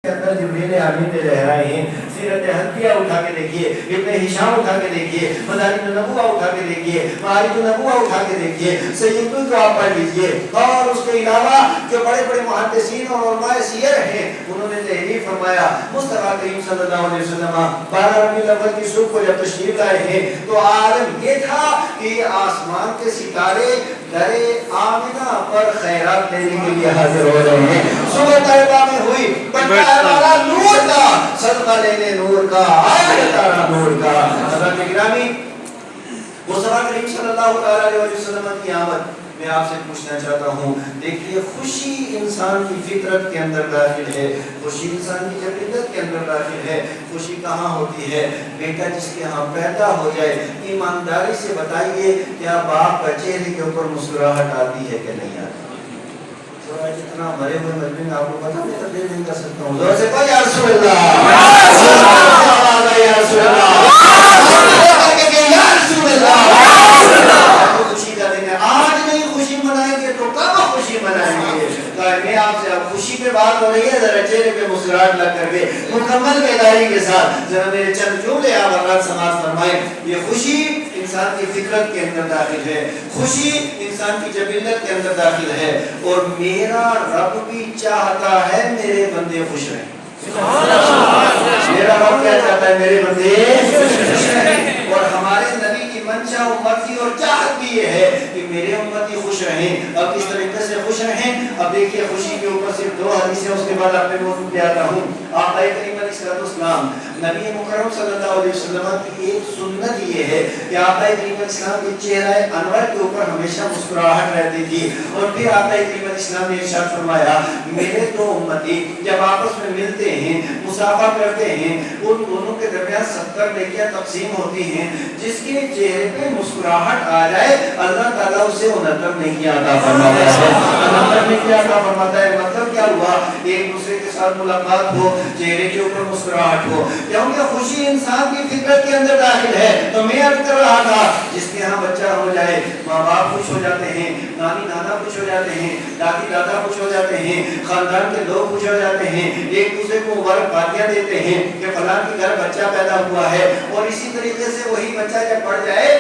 اندر جبریل امین نے لے رہے ہیں. سیرت حنفیہ اٹھا کے دیکھیے, ابن ہشام اٹھا کے دیکھیے, مدارج النبوہ اٹھا کے دیکھیے, معارج النبوہ اٹھا کے دیکھیے, سیدی کو آپ پڑھ لیجئے. اور اس کے علاوہ جو بڑے بڑے محدثین اور علماء سیر ہیں انہوں نے تحریر فرمایا. مصطفیٰ کریم صلی اللہ علیہ وسلم 12 ربیع الاول کی صبح کو جب تشریف لائے ہیں تو عالم یہ تھا کہ آسمان کے ستارے در آمنہ پر خیرات دینے کے لیے حاضر ہو رہے ہیں. صبح طیبہ میں ہوئی بٹا والا نور کا صدقہ لینے نور کا آئے تارا نور کا. حضرت گرامی مصطفیٰ کریم صلی اللہ علیہ وسلم کی آمد میں آپ سے پوچھنا چاہتا ہوں. دیکھیے خوشی انسان کی فطرت کے اندر داخل ہے, خوشی انسان کی جبلیت کے اندر داخل ہے. خوشی کہاں ہوتی ہے؟ بیٹا جس کے ہاں پیدا ہو جائے, ایمانداری سے بتائیے کیا باپ کا چہرے کے اوپر مسکراہٹ آتی ہے کہ نہیں آتی؟ جتنا مرے ہوئے مجمع آپ کو پتا میں تبدیل نہیں کر سکتا ہوں. زور سے کوئی یا رسول اللہ, یا رسول اللہ, یا رسول اللہ. خوشی کا دن ہے, آج نہیں خوشی منائیں گے تو کب خوشی منائیں گے؟ میں آپ سے اب خوشی پہ بات ہو رہی ہے, ذرا چہرے پہ مسکراہٹ لگ کر کے مکمل بیداری کے ساتھ ذرا میرے چند جملے آپ حضرات سماعت فرمائیں. یہ خوشی انسان کی فطرت کے اندر داخل ہے, خوشی انسان کی جبلت کے اندر داخل ہے, اور میرا رب بھی چاہتا ہے میرے بندے خوش رہیں. میرا رب کیا چاہتا ہے؟ میرے بندے خوش رہیں. اور ہمارے نبی کی منشا و مرضی اور چاہت بھی یہ ہے کہ میرے امتی خوش رہیں. اب کس طریقے سے خوش رہیں؟ اب دیکھیے خوشی کے اوپر صرف 2 حدیثیں, اس کے بعد اپنے موضوع پہ آتا ہوں. آقا کریم علیہ السلام نبی مکرم صلی اللہ علیہ وسلم کی ایک سنت یہ ہے کہ آقا کریم علیہ السلام کے چہرہ انور کے اوپر ہمیشہ مسکراہٹ رہتی تھی. اور پھر آقا کریم علیہ السلام نے ارشاد فرمایا میرے 2 امتی جب آپس میں ملتے ہیں, مصافحہ کرتے ہیں, ان دونوں کے درمیان 70 نیکیاں تقسیم ہوتی ہیں. جس کے چہرے پہ مسکراہٹ آ جائے اللہ تعالیٰ اسے 69 نیکیاں عطا فرماتا ہے. 69 نیکیاں عطا فرماتا ہے. مطلب کیا ہوا؟ ایک دوسرے کے ساتھ ملاقات ہو, چہرے کے اوپر مسکراہٹ ہو, کیونکہ خوشی انسان کی فطرت کے اندر داخل ہے. تو میں عرض کر رہا تھا جس کے ہاں بچہ ہو جائے ماں باپ خوش ہو جاتے ہیں, نانی نانا خوش ہو جاتے ہیں, دادی دادا خوش ہو جاتے ہیں, خاندان کے لوگ خوش ہو جاتے ہیں, ایک دوسرے کو مبارکبادیاں دیتے ہیں کہ فلاں کے گھر بچہ پیدا ہوا ہے. اور اسی طریقے سے وہی بچہ جب بڑھ جائے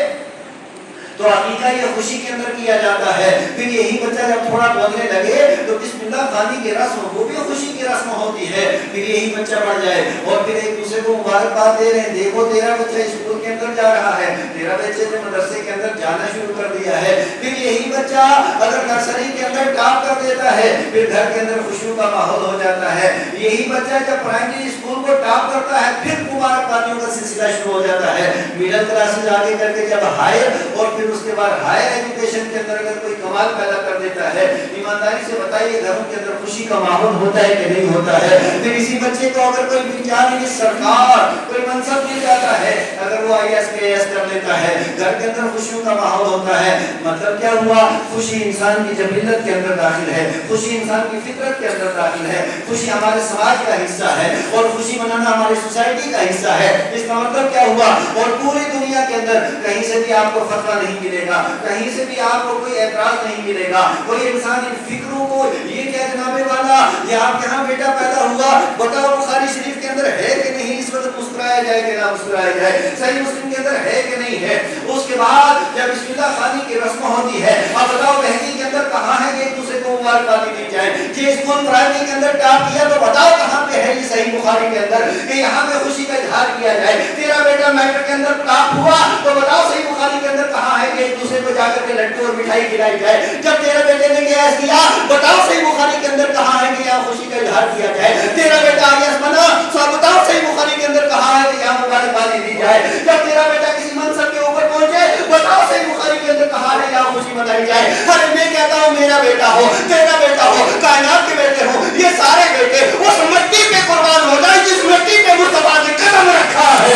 تو عقیقہ یہ خوشی کے اندر کیا جاتا ہے. پھر یہی بچہ جب تھوڑا بولنے لگے تو بسم اللہ خوانی کی رسم, وہ بھی خوشی کی رسم ہوتی ہے. پھر یہی بچہ بڑھ جائے اور پھر ایک دوسرے کو مبارکباد دے رہے ہیں, دیکھو تیرا بچہ اسکول کے اندر جا رہا ہے, تیرا بچے نے مدرسے کے اندر جانا شروع کر دیا ہے. پھر یہی بچہ اگر نرسری کے اندر ٹاپ کر دیتا ہے پھر گھر کے اندر خوشیوں کا ماحول ہو جاتا ہے. یہی بچہ جب پرائمری اسکول کو ٹاپ کرتا ہے پھر مبارکبادیوں کا سلسلہ شروع ہو جاتا ہے. میڈل کلاسز آگے کر کے جب ہائر اور پھر اس کے بعد ہائر ایجوکیشن کے اندر اگر کوئی کمال پیدا کر دیتا ہے, ایمانداری سے بتائیے گھروں کے اندر خوشی کا ماحول ہوتا ہے کہ نہیں ہوتا ہے؟ پھر اسی بچے کو اگر کوئی بچاری سرکار کوئی منصب مل جاتا ہے, اگر وہ IAS KAS کر لیتا ہے, گھر کے اندر خوشیوں کا ماحول ہوتا ہے. مطلب کیا ہوا؟ خوشی انسان کی جبلت کے اندر داخل ہے, خوشی انسان کی فطرت کے اندر داخل ہے, خوشی ہمارے سماج کا حصہ ہے اور خوشی منانا ہماری سوسائٹی کا حصہ ہے. اس کا مطلب کیا ہوا؟ اور پوری دنیا کے اندر کہیں سے بھی آپ کو فتویٰ نہیں ملے گا, کہیں سے بھی آپ کو کوئی اعتراض نہیں ملے گا. کوئی انسان ان فکروں کو یہ کیا جناب والا یہ آپ کے ہاں بیٹا پیدا ہوا, بتاؤ بخاری شریف کے اندر ہے کہ نہیں, اس وقت مسکرایا جائے کہ نہ مسکرایا جائے, صحیح مسلم کے اندر ہے کہ نہیں ہے. اس کے بعد جب بسم اللہ خوانی کی رسم ہوتی ہے, اب بتاؤ مہندی کے اندر کہاں ہے کہ ایک دوسرے کو مبارکبادی دی جائے. کہ اسکول پرائمری کے اندر ٹاپ کیا تو بتاؤ کہاں پہ ہے یہ صحیح بخاری کے اندر کہ یہاں پہ خوشی کا اظہار کیا جائے. تیرا بیٹا میٹرک کے اندر ٹاپ ہوا تو بتاؤ صحیح بخاری کے اندر کہاں ہے کہ ایک دوسرے کو جا کر کے لڈو اور مٹھائی کھلائی جائے. جب تیرے بیٹے نے گیس کیا بتاؤ صحیح بخاری کے اندر کہاں ہے کہ یہاں خوشی کا اظہار کیا جائے. تیرا بیٹا IAS بنا تو بتاؤ صحیح بخاری کے اندر کہاں ہے کہ یہاں مبارکبادی دی جائے. جب تیرا بیٹا کسی منصب کے اوپر پہنچے بتاؤ صحیح بخاری کے اندر کہاں ہے یہاں خوشی منائی جائے. ارے میں کہتا ہوں میرا بیٹا ہو, تیرا بیٹا ہو, کائنات کے بیٹے ہو, یہ سارے بیٹے اس مٹی پہ قربان ہو جائے جس مٹی پہ مصطفیٰ نے قدم رکھا ہے.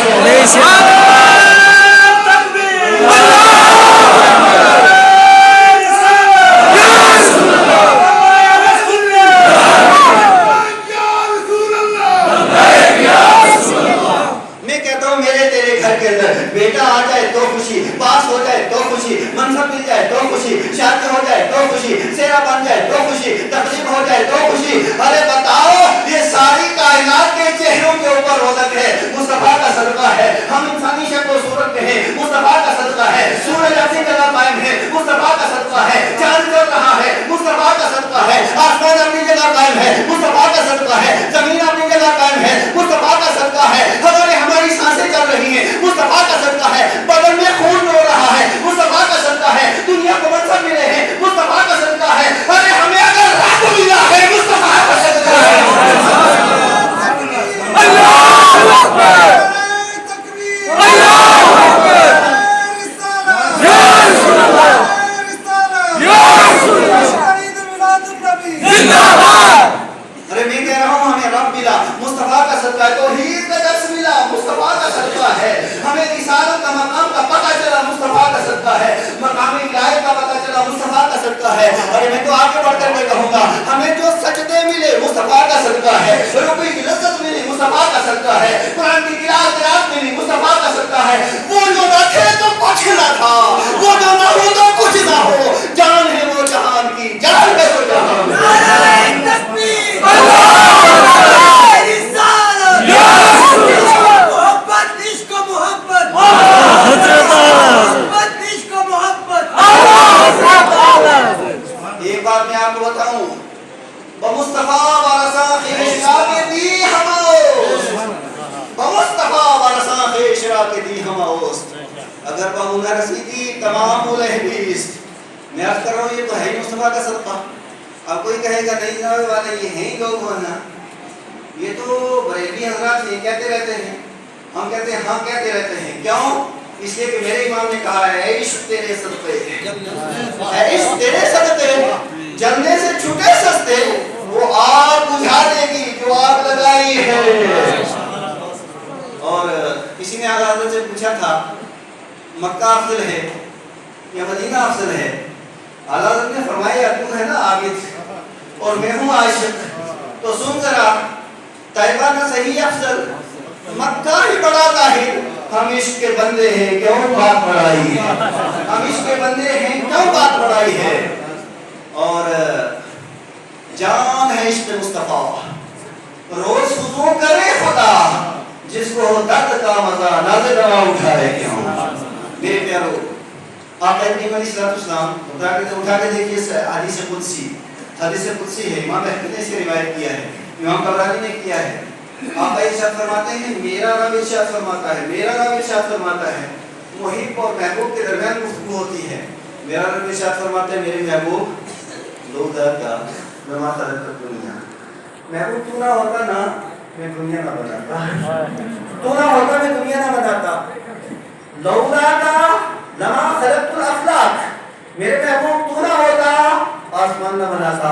ملا مصطفیٰ کا صدقہ ہے, توحید کا درس ملا مصطفیٰ کا صدقہ ہے, ہمیں رسالت کا مقام کا پتہ چلا مصطفیٰ کا صدقہ ہے, مقام ولایت کا پتہ چلا مصطفیٰ کا صدقہ ہے. اور میں تو آگے بڑھ کر کے کہوں گا, ہمیں جو سجدے ملے مصطفیٰ کا صدقہ ہے, رکوع کی لذت ملی مصطفیٰ کا صدقہ ہے, قرآن کی تلاوت ملی مصطفیٰ کا صدقہ ہے. وہ جو نہ تھے تو کچھ نہ تھا, وہ جو نہ ہو تو کچھ نہ ہو, جان ہے وہ جہان کی, جان ہے وہ جہان. نعرہ تکبیر, محبت عشق و محبت, محبت عشق و محبت. ایک بات میں آپ کو بتاؤں, بمصطفیٰ ورساخ اشراق دی ہماوست, بمصطفیٰ ورساخ اشراق دی ہماوست, اگر بہو نہ رسیدی تمام الہبیست. میں عرض کر رہا ہوں یہ تو ہے ہی مصطفیٰ کا صدقہ. اب کوئی کہے گا نہیں جناب والے یہ ہیں ہی لوگ ہونا, یہ تو بریلوی حضرات یہ کہتے رہتے ہیں, ہم کہتے ہیں ہاں کہتے رہتے ہیں. کیوں؟ اس لیے کہ میرے امام نے کہا ہے عشق تیرے صدقے, عشق تیرے صدقے, جلنے سے چھٹے سستے, وہ آگ بجھا دے گی جو آگ لگائی ہے. اور کسی نے اعلیٰ حضرت سے پوچھا تھا مکہ افضل ہے یا مدینہ افضل ہے, اعلیٰ حضرت نے فرمایا تو ہے نا عابد اور میں ہوں عاشق, تو سن ذرا, طیبہ نہ صحیح افضل, مکہ ہی بڑا طاہر, ہم عشق کے بندے ہیں کیوں بات بڑھائی ہے, ہم عشق کے بندے ہیں کیوں بات بڑھائی ہے. اور جان ہے عشق مصطفیٰ, روز خضوع کرے خدا, جس کو ہو درد کا مزہ ناز دوا اٹھائے کیوں. میرے پیارو, آقا کریم علیہ السلام اٹھا کے دیکھیے حدیث قدسی, حدیث قدسی ہے, امام احمد نے اس کی روایت کیا ہے, امام طبرانی نے کیا ہے. آقا ارشاد فرماتے ہیں میرا رب ارشاد فرماتا ہے, میرا رب ارشاد فرماتا ہے, محب اور محبوب کے درمیان گفتگو ہوتی ہے. میرا رب ارشاد فرماتا ہے میرے محبوب لو دردا لما خلقت دنیا, محبوب تو نہ ہوتا نا میں دنیا نہ بناتا, تو نہ ہوتا میں دنیا نہ بناتا. لولا کا لما خلقت الافلاک, میرے محبوب تو نہ ہوتا آسمان نہ بناتا.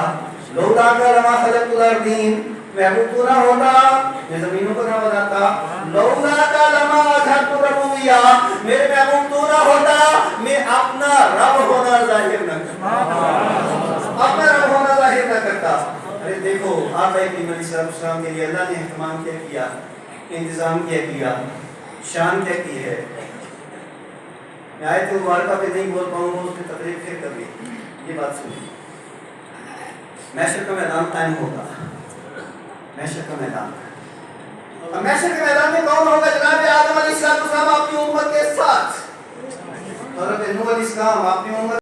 لولا کا لما خلقت الارضین, محبوب تو نہ ہوتا میں زمینوں کو نہ بناتا. لولا کا لما اظہرت الربوبیہ, میرے محبوب تو نہ ہوتا میں اپنا رب ہونا ظاہر نہ کرتا, اپنا رب ہونا ظاہر نہ کرتا. ارے دیکھو آقا کریم علیہ السلام کے لیے اللہ نے اہتمام کیا کیا, انتظام کیا کیا, شان کیا کی ہے. میں آیت مبارکہ پہ نہیں بول پاؤں گا, اس کی تقریب پھر کبھی. یہ بات سنیں, محشر کا میدان قائم ہوگا, محشر کا میدان, اب محشر کے میدان میں کون ہوگا؟ جناب آدم علیہ السلام اپنی امت کے ساتھ, حضرت نوح علیہ السلام اپنی امت